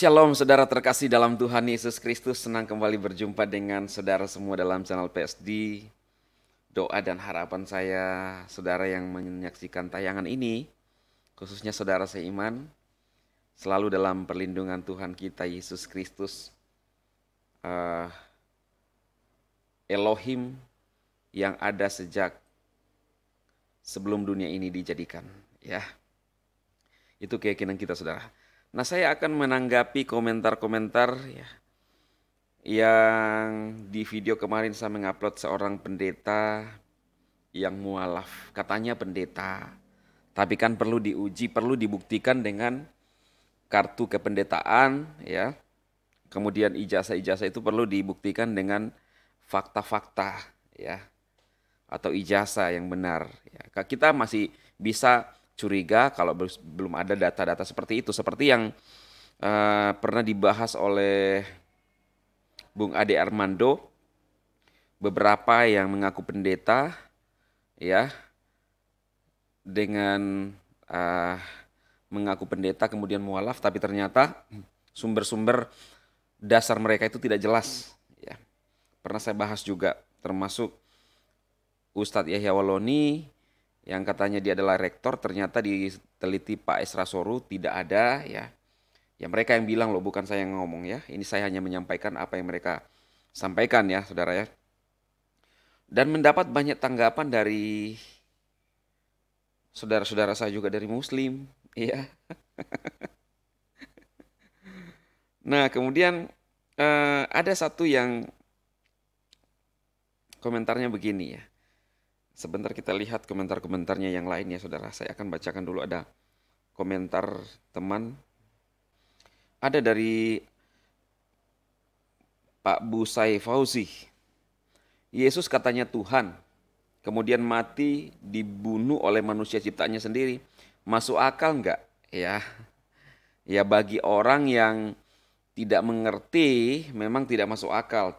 Shalom saudara terkasih dalam Tuhan Yesus Kristus. Senang kembali berjumpa dengan saudara semua dalam channel PSD. Doa dan harapan saya saudara yang menyaksikan tayangan ini, khususnya saudara seiman, selalu dalam perlindungan Tuhan kita Yesus Kristus, Elohim yang ada sejak sebelum dunia ini dijadikan. Ya, itu keyakinan kita saudara. Nah, saya akan menanggapi komentar-komentar ya, yang di video kemarin saya mengupload seorang pendeta yang mualaf. Katanya pendeta, tapi kan perlu diuji, perlu dibuktikan dengan kartu kependetaan ya. Kemudian ijazah-ijazah itu perlu dibuktikan dengan fakta-fakta ya, atau ijazah yang benar ya. Kita masih bisa curiga kalau belum ada data-data seperti itu, seperti yang pernah dibahas oleh Bung Ade Armando, beberapa yang mengaku pendeta ya, dengan mengaku pendeta kemudian mualaf, tapi ternyata sumber-sumber dasar mereka itu tidak jelas ya. Pernah saya bahas juga, termasuk Ustadz Yahya Waloni yang katanya dia adalah rektor, ternyata diteliti Pak Esra Soru tidak ada ya. Ya mereka yang bilang loh, bukan saya yang ngomong ya. Ini saya hanya menyampaikan apa yang mereka sampaikan ya saudara ya. Dan mendapat banyak tanggapan dari saudara-saudara saya juga dari Muslim ya. Nah kemudian ada satu yang komentarnya begini ya. Sebentar kita lihat komentar-komentarnya yang lain ya saudara. Saya akan bacakan dulu, ada komentar teman. Ada dari Pak Busai Fauzi. Yesus katanya Tuhan, kemudian mati dibunuh oleh manusia ciptaannya sendiri. Masuk akal enggak? Ya bagi orang yang tidak mengerti memang tidak masuk akal.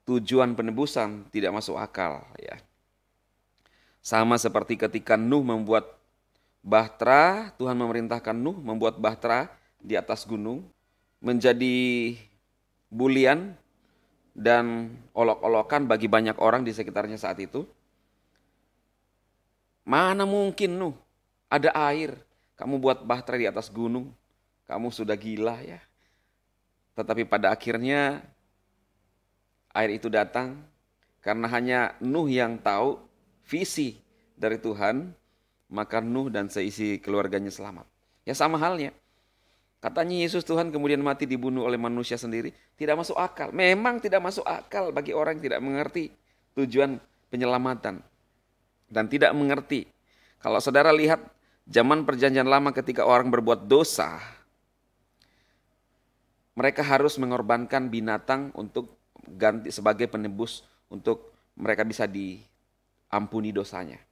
Tujuan penebusan tidak masuk akal ya. Sama seperti ketika Nuh membuat bahtera, Tuhan memerintahkan Nuh membuat bahtera di atas gunung menjadi bulian dan olok-olokan bagi banyak orang di sekitarnya saat itu. Mana mungkin Nuh, ada air, kamu buat bahtera di atas gunung, kamu sudah gila ya. Tetapi pada akhirnya air itu datang karena hanya Nuh yang tahu visi dari Tuhan, maka Nuh dan seisi keluarganya selamat. Ya sama halnya. Katanya Yesus Tuhan kemudian mati dibunuh oleh manusia sendiri. Tidak masuk akal. Memang tidak masuk akal bagi orang yang tidak mengerti tujuan penyelamatan. Dan tidak mengerti. Kalau saudara lihat zaman perjanjian lama ketika orang berbuat dosa, mereka harus mengorbankan binatang untuk ganti sebagai penebus untuk mereka bisa ampuni dosanya,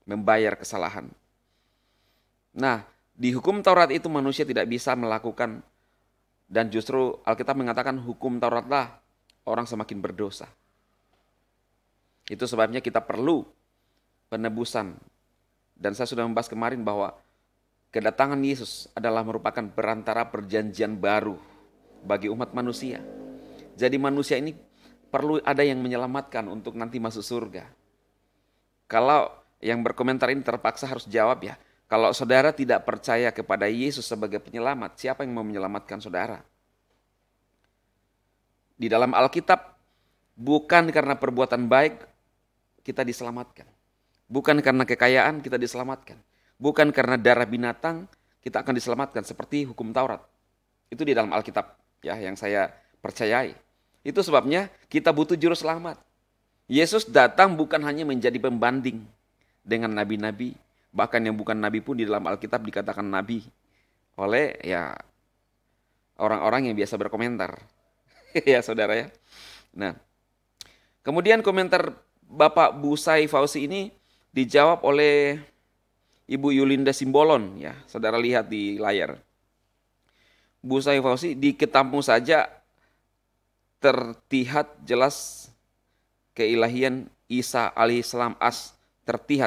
membayar kesalahan. Nah, di hukum Taurat itu manusia tidak bisa melakukan, dan justru Alkitab mengatakan hukum Tauratlah orang semakin berdosa. Itu sebabnya kita perlu penebusan. Dan saya sudah membahas kemarin bahwa kedatangan Yesus adalah merupakan perantara perjanjian baru bagi umat manusia. Jadi manusia ini perlu ada yang menyelamatkan untuk nanti masuk surga. Kalau yang berkomentar ini terpaksa harus jawab ya. Kalau saudara tidak percaya kepada Yesus sebagai penyelamat, siapa yang mau menyelamatkan saudara? Di dalam Alkitab, bukan karena perbuatan baik kita diselamatkan. Bukan karena kekayaan kita diselamatkan. Bukan karena darah binatang kita akan diselamatkan seperti hukum Taurat. Itu di dalam Alkitab ya yang saya percayai. Itu sebabnya kita butuh juru selamat. Yesus datang bukan hanya menjadi pembanding dengan nabi-nabi, bahkan yang bukan nabi pun di dalam Alkitab dikatakan nabi oleh ya orang-orang yang biasa berkomentar. Ya saudara ya. Nah, kemudian komentar Bapak Busai Fauzi ini dijawab oleh Ibu Yulinda Simbolon ya. Saudara lihat di layar. Busai Fauzi, di Ketamu saja terlihat jelas keilahian Isa alaihissalam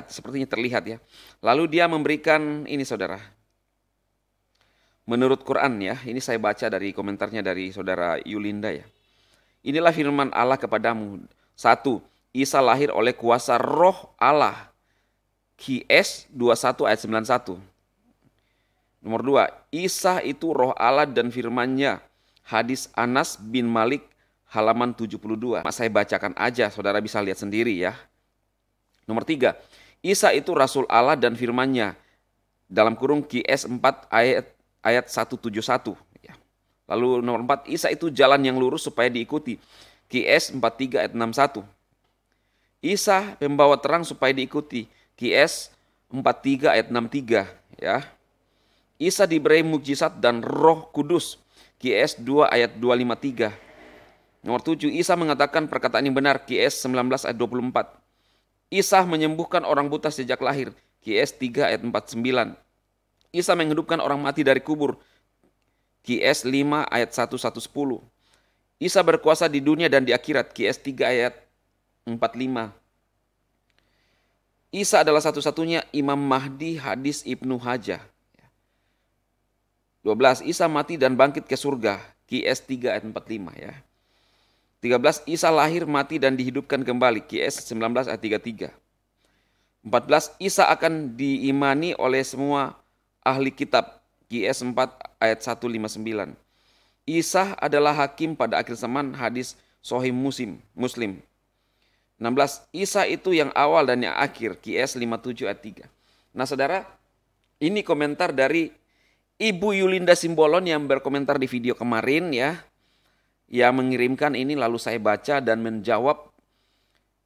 sepertinya terlihat ya. Lalu dia memberikan ini saudara, Menurut Quran ya, ini saya baca dari komentarnya dari saudara Yulinda ya. Inilah firman Allah kepadamu. 1. Isa lahir oleh kuasa roh Allah. QS 21 ayat 91. Nomor 2. Isa itu roh Allah dan firman-Nya. Hadis Anas bin Malik halaman 72. Saya bacakan aja, saudara bisa lihat sendiri ya. Nomor 3. Isa itu rasul Allah dan firman-Nya. Dalam kurung QS 4 ayat 171 ya. Lalu nomor 4, Isa itu jalan yang lurus supaya diikuti. QS 43 ayat 61. Isa pembawa terang supaya diikuti. QS 43 ayat 63 ya. Isa diberi mukjizat dan Roh Kudus. QS 2 ayat 253. Nomor 7, Isa mengatakan perkataan yang benar. QS 19 ayat 24. Isa menyembuhkan orang buta sejak lahir. QS 3 ayat 49. Isa menghidupkan orang mati dari kubur. QS 5 ayat 110. Isa berkuasa di dunia dan di akhirat. QS 3 ayat 45. Isa adalah satu-satunya Imam Mahdi, hadis Ibnu Hajah. 12. Isa mati dan bangkit ke surga. QS 3 ayat 45 ya. 13. Isa lahir, mati dan dihidupkan kembali. QS 19 ayat 33. 14. Isa akan diimani oleh semua ahli kitab. QS 4 ayat 159. Isa adalah hakim pada akhir zaman, hadis Sahih Muslim. 16. Isa itu yang awal dan yang akhir. QS 57 ayat 3. Nah saudara, ini komentar dari Ibu Yulinda Simbolon yang berkomentar di video kemarin ya. Yang mengirimkan ini lalu saya baca dan menjawab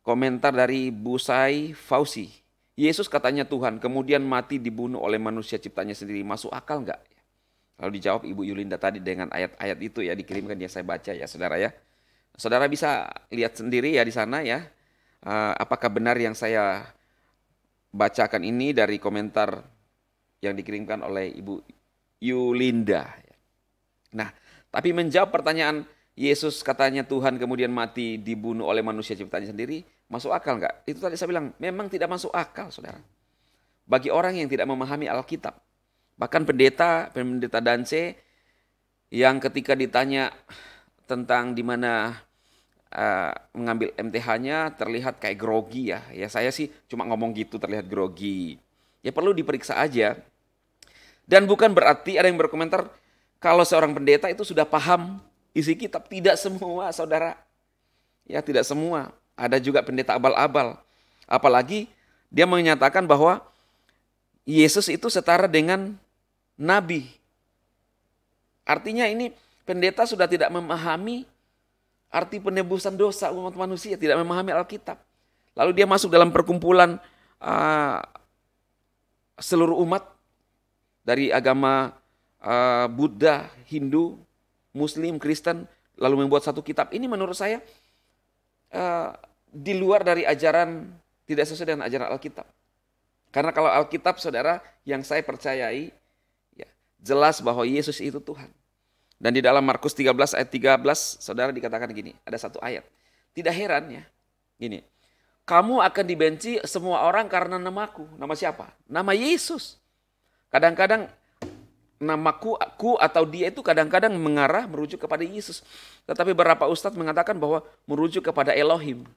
komentar dari Busai Fauzi. Yesus katanya Tuhan, kemudian mati dibunuh oleh manusia ciptanya sendiri. Masuk akal enggak? Lalu dijawab Ibu Yulinda tadi dengan ayat-ayat itu ya, dikirimkan yang saya baca ya saudara ya. Saudara bisa lihat sendiri ya di sana ya. Apakah benar yang saya bacakan ini dari komentar yang dikirimkan oleh Ibu Yulinda. Nah, tapi menjawab pertanyaan Yesus katanya Tuhan kemudian mati dibunuh oleh manusia ciptaannya sendiri, masuk akal enggak? Itu tadi saya bilang, memang tidak masuk akal saudara. Bagi orang yang tidak memahami Alkitab. Bahkan pendeta Dance yang ketika ditanya tentang di mana mengambil MTH-nya terlihat kayak grogi ya. Ya saya sih cuma ngomong gitu terlihat grogi. Ya perlu diperiksa aja. Dan bukan berarti ada yang berkomentar kalau seorang pendeta itu sudah paham isi kitab. Tidak semua saudara. Ya tidak semua. Ada juga pendeta abal-abal. Apalagi dia menyatakan bahwa Yesus itu setara dengan nabi. Artinya ini pendeta sudah tidak memahami arti penebusan dosa umat manusia. Tidak memahami Alkitab. Lalu dia masuk dalam perkumpulan seluruh umat. Dari agama Buddha, Hindu, Muslim, Kristen, lalu membuat satu kitab. Ini menurut saya di luar dari ajaran, tidak sesuai dengan ajaran Alkitab. Karena kalau Alkitab saudara yang saya percayai, ya, jelas bahwa Yesus itu Tuhan. Dan di dalam Markus 13 ayat 13 saudara dikatakan gini, ada satu ayat. Tidak heran ya, gini. Kamu akan dibenci semua orang karena namaku. Nama siapa? Nama Yesus. Kadang-kadang namaku, aku atau dia itu kadang-kadang mengarah merujuk kepada Yesus. Tetapi beberapa ustadz mengatakan bahwa merujuk kepada Elohim.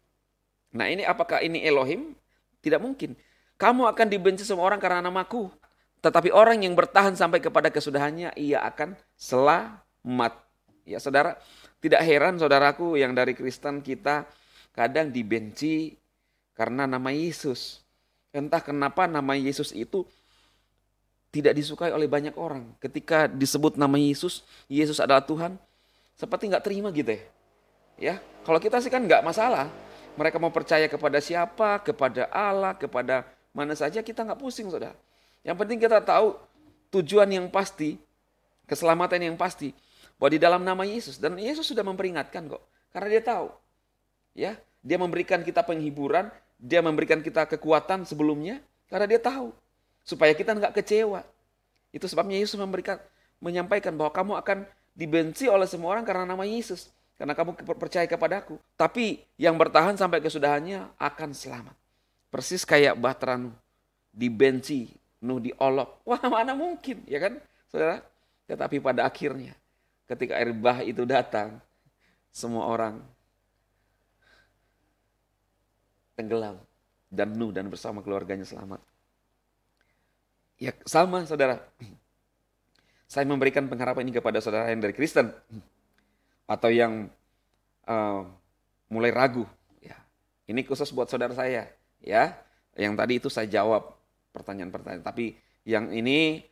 Nah ini apakah ini Elohim? Tidak mungkin. Kamu akan dibenci semua orang karena namaku. Tetapi orang yang bertahan sampai kepada kesudahannya, ia akan selamat. Ya saudara, tidak heran saudaraku yang dari Kristen kita kadang dibenci karena nama Yesus. Entah kenapa nama Yesus itu tidak disukai oleh banyak orang. Ketika disebut nama Yesus, Yesus adalah Tuhan, seperti nggak terima gitu ya. Ya, kalau kita sih kan nggak masalah. Mereka mau percaya kepada siapa, kepada Allah, kepada mana saja, kita nggak pusing saudara. Yang penting kita tahu tujuan yang pasti, keselamatan yang pasti, bahwa di dalam nama Yesus. Dan Yesus sudah memperingatkan kok, karena dia tahu. Ya, dia memberikan kita penghiburan, dia memberikan kita kekuatan sebelumnya, karena dia tahu. Supaya kita nggak kecewa. Itu sebabnya Yesus menyampaikan bahwa kamu akan dibenci oleh semua orang karena nama Yesus. Karena kamu percaya kepadaku. Tapi yang bertahan sampai kesudahannya akan selamat. Persis kayak Bahtera Nuh. Dibenci, Nuh diolok. Wah mana mungkin ya kan saudara. Tetapi pada akhirnya ketika air bah itu datang, semua orang tenggelam dan Nuh dan bersama keluarganya selamat. Ya sama saudara, saya memberikan pengharapan ini kepada saudara yang dari Kristen atau yang mulai ragu. Ya, ini khusus buat saudara saya, ya. Yang tadi itu saya jawab pertanyaan-pertanyaan, tapi yang ini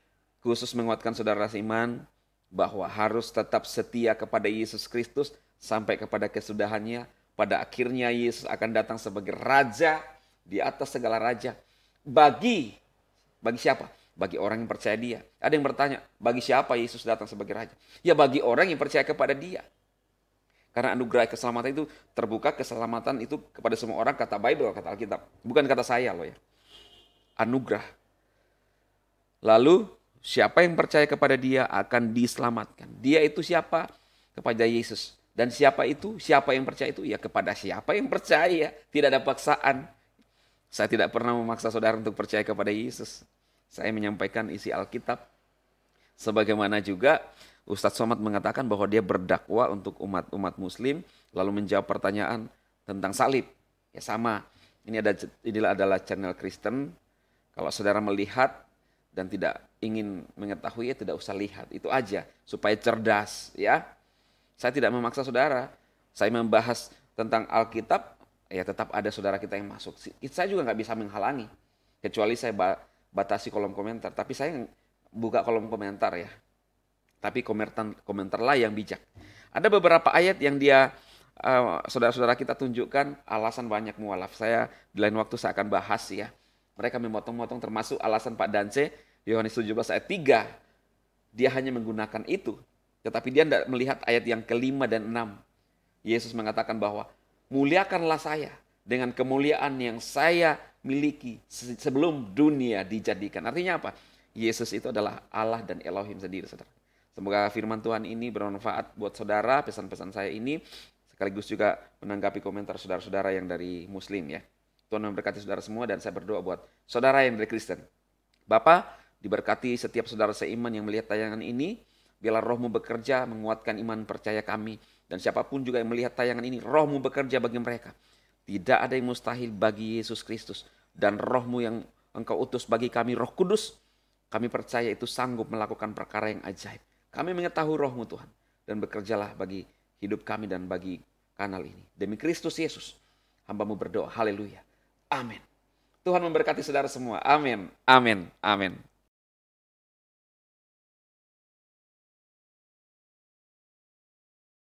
khusus menguatkan saudara seiman bahwa harus tetap setia kepada Yesus Kristus sampai kepada kesudahannya. Pada akhirnya Yesus akan datang sebagai raja di atas segala raja. Bagi siapa? Bagi orang yang percaya dia. Ada yang bertanya, bagi siapa Yesus datang sebagai raja? Ya bagi orang yang percaya kepada dia. Karena anugerah keselamatan itu terbuka, keselamatan itu kepada semua orang, kata Bible, kata Alkitab. Bukan kata saya loh ya. Anugerah. Lalu siapa yang percaya kepada dia akan diselamatkan. Dia itu siapa? Kepada Yesus. Dan siapa itu? Siapa yang percaya itu? Ya kepada siapa yang percaya. Tidak ada paksaan. Saya tidak pernah memaksa saudara untuk percaya kepada Yesus. Saya menyampaikan isi Alkitab. Sebagaimana juga Ustadz Somad mengatakan bahwa dia berdakwah untuk umat Muslim, lalu menjawab pertanyaan tentang salib. Ya sama, inilah adalah channel Kristen. Kalau saudara melihat dan tidak ingin mengetahui, ya tidak usah lihat. Itu aja, supaya cerdas. Ya, saya tidak memaksa saudara. Saya membahas tentang Alkitab, ya tetap ada saudara kita yang masuk. Saya juga nggak bisa menghalangi, kecuali saya batasi kolom komentar. Tapi saya buka kolom komentar ya. Tapi komentarlah yang bijak. Ada beberapa ayat yang dia saudara-saudara kita tunjukkan alasan banyak mualaf. Saya di lain waktu saya akan bahas ya. Mereka memotong-motong termasuk alasan Pak Dance, Yohanes 17 ayat 3. Dia hanya menggunakan itu. Tetapi dia tidak melihat ayat yang kelima dan 6. Yesus mengatakan bahwa muliakanlah saya dengan kemuliaan yang saya miliki sebelum dunia dijadikan. Artinya apa? Yesus itu adalah Allah dan Elohim sendiri, saudara. Semoga firman Tuhan ini bermanfaat buat saudara, pesan-pesan saya ini, sekaligus juga menanggapi komentar saudara-saudara yang dari Muslim ya. Tuhan memberkati saudara semua dan saya berdoa buat saudara yang dari Kristen. Bapa, diberkati setiap saudara seiman yang melihat tayangan ini, biarlah rohmu bekerja menguatkan iman percaya kami. Dan siapapun juga yang melihat tayangan ini, rohmu bekerja bagi mereka. Tidak ada yang mustahil bagi Yesus Kristus. Dan rohmu yang engkau utus bagi kami, Roh Kudus, kami percaya itu sanggup melakukan perkara yang ajaib. Kami mengetahui rohmu Tuhan. Dan bekerjalah bagi hidup kami dan bagi kanal ini. Demi Kristus Yesus, hamba-Mu berdoa. Haleluya. Amin. Tuhan memberkati saudara semua. Amin. Amin. Amin.